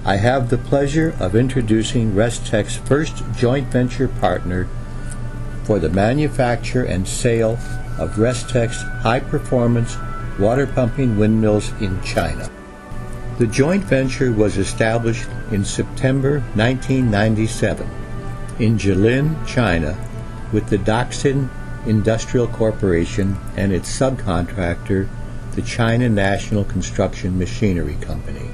I have the pleasure of introducing RESTEC's first joint venture partner for the manufacture and sale of RESTEC's high-performance water pumping windmills in China. The joint venture was established in September 1997 in Jilin, China, with the Daxin Industrial Corporation and its subcontractor, the China National Construction Machinery Company.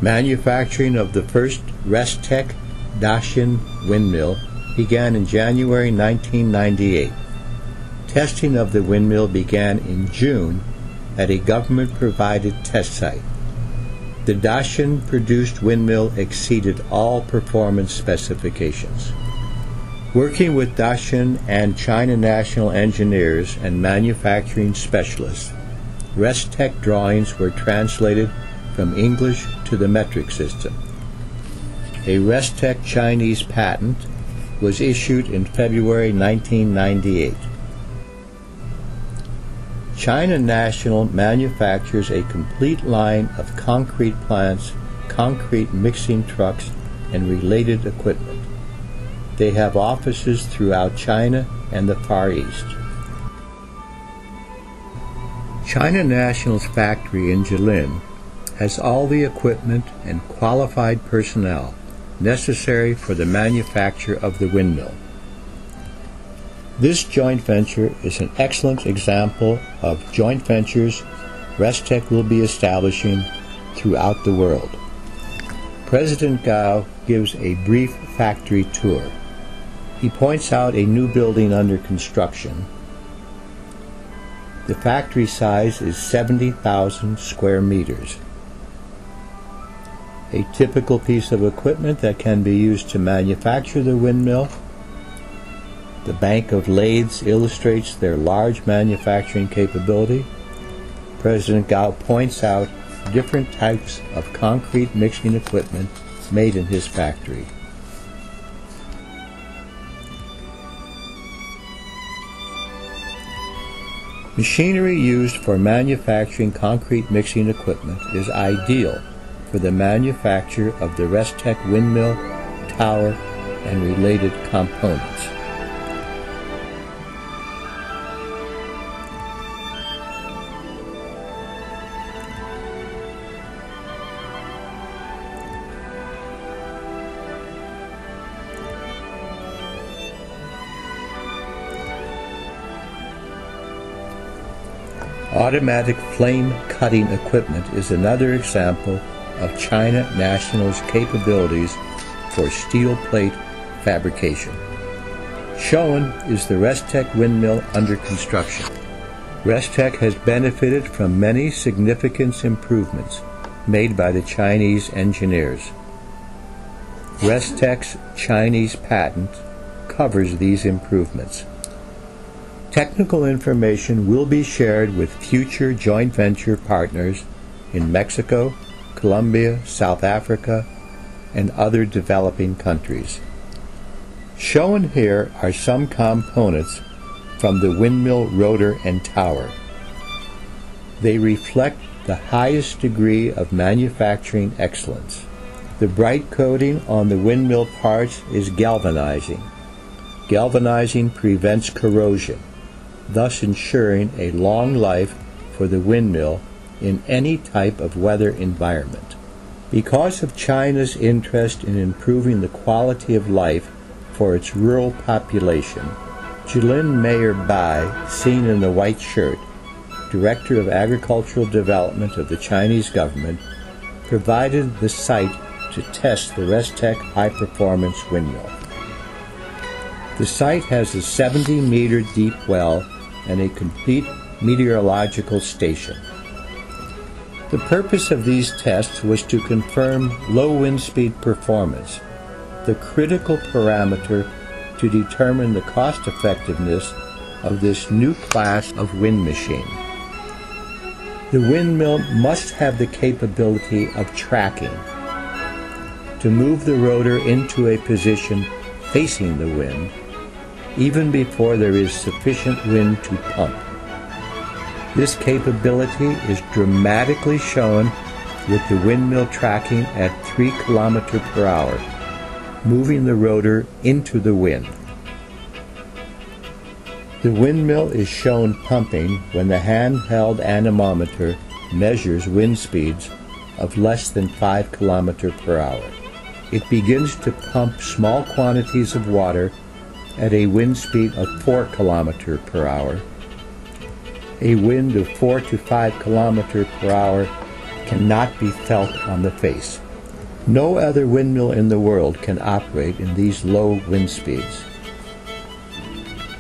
Manufacturing of the first RESTEC Daxin windmill began in January 1998. Testing of the windmill began in June at a government-provided test site. The Daxin-produced windmill exceeded all performance specifications. Working with Daxin and China National engineers and manufacturing specialists, RESTEC drawings were translated from English to the metric system. A RESTEC Chinese patent was issued in February 1998. China National manufactures a complete line of concrete plants, concrete mixing trucks, and related equipment. They have offices throughout China and the Far East. China National's factory in Jilin has all the equipment and qualified personnel necessary for the manufacture of the windmill. This joint venture is an excellent example of joint ventures RESTEC will be establishing throughout the world. President Gao gives a brief factory tour. He points out a new building under construction. The factory size is 70,000 square meters. A typical piece of equipment that can be used to manufacture the windmill. The bank of lathes illustrates their large manufacturing capability. President Gao points out different types of concrete mixing equipment made in his factory. Machinery used for manufacturing concrete mixing equipment is ideal for the manufacture of the RESTEC windmill, tower, and related components. Automatic flame cutting equipment is another example of China National's capabilities for steel plate fabrication. Shown is the RESTEC windmill under construction. RESTEC has benefited from many significant improvements made by the Chinese engineers. RESTEC's Chinese patent covers these improvements. Technical information will be shared with future joint venture partners in Mexico, Colombia, South Africa, and other developing countries. Shown here are some components from the windmill rotor and tower. They reflect the highest degree of manufacturing excellence. The bright coating on the windmill parts is galvanizing. Galvanizing prevents corrosion, thus ensuring a long life for the windmill in any type of weather environment. Because of China's interest in improving the quality of life for its rural population, Jilin Mayor Bai, seen in the white shirt, Director of Agricultural Development of the Chinese government, provided the site to test the RESTEC high-performance windmill. The site has a 70-meter deep well and a complete meteorological station. The purpose of these tests was to confirm low wind speed performance, the critical parameter to determine the cost-effectiveness of this new class of wind machine. The windmill must have the capability of tracking, to move the rotor into a position facing the wind, even before there is sufficient wind to pump. This capability is dramatically shown with the windmill tracking at 3 km per hour, moving the rotor into the wind. The windmill is shown pumping when the handheld anemometer measures wind speeds of less than 5 km per hour. It begins to pump small quantities of water at a wind speed of 4 km per hour. A wind of 4 to 5 km per hour cannot be felt on the face. No other windmill in the world can operate in these low wind speeds.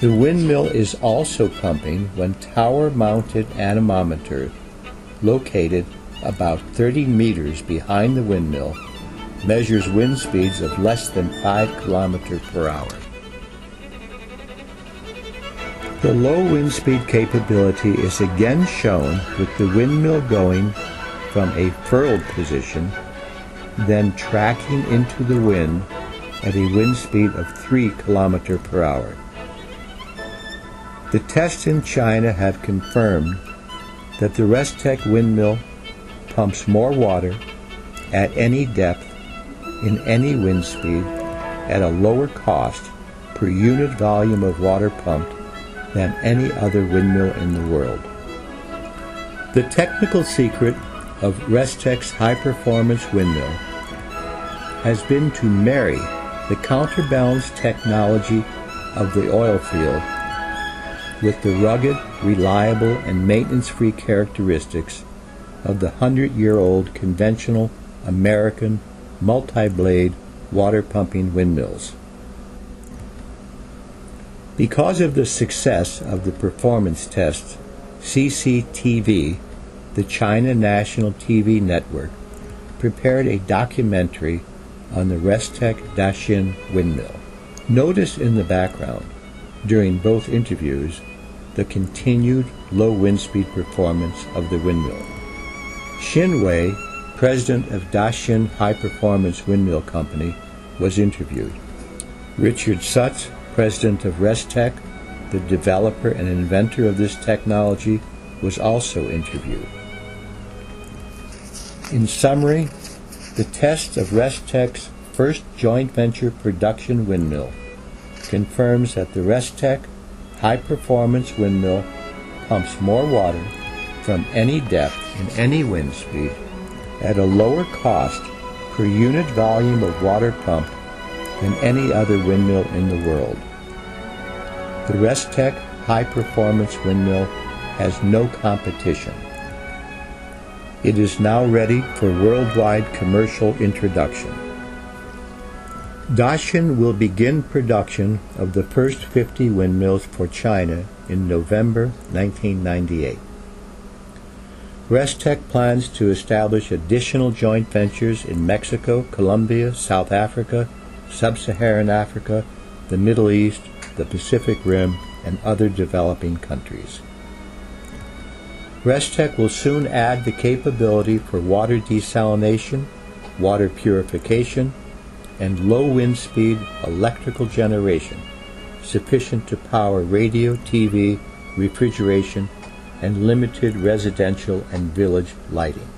The windmill is also pumping when tower-mounted anemometer located about 30 meters behind the windmill measures wind speeds of less than 5 km per hour. The low wind speed capability is again shown with the windmill going from a furled position, then tracking into the wind at a wind speed of 3 km per hour. The tests in China have confirmed that the RESTEC windmill pumps more water at any depth in any wind speed at a lower cost per unit volume of water pumped than any other windmill in the world. The technical secret of RESTEC's high-performance windmill has been to marry the counterbalance technology of the oil field with the rugged, reliable, and maintenance-free characteristics of the 100-year-old conventional American multi-blade water-pumping windmills. Because of the success of the performance tests, CCTV, the China National TV network, prepared a documentary on the RESTEC Daxin windmill. Notice in the background, during both interviews, the continued low wind speed performance of the windmill. Xin Wei, president of Daxin High Performance Windmill Company, was interviewed. Richard Sutz, president of RESTEC, the developer and inventor of this technology, was also interviewed. In summary, the test of RESTEC's first joint venture production windmill confirms that the RESTEC high-performance windmill pumps more water from any depth in any wind speed at a lower cost per unit volume of water pumped than any other windmill in the world. The RESTEC high-performance windmill has no competition. It is now ready for worldwide commercial introduction. Daxin will begin production of the first 50 windmills for China in November 1998. RESTEC plans to establish additional joint ventures in Mexico, Colombia, South Africa, Sub-Saharan Africa, the Middle East, the Pacific Rim, and other developing countries. RESTEC will soon add the capability for water desalination, water purification, and low wind speed electrical generation sufficient to power radio, TV, refrigeration, and limited residential and village lighting.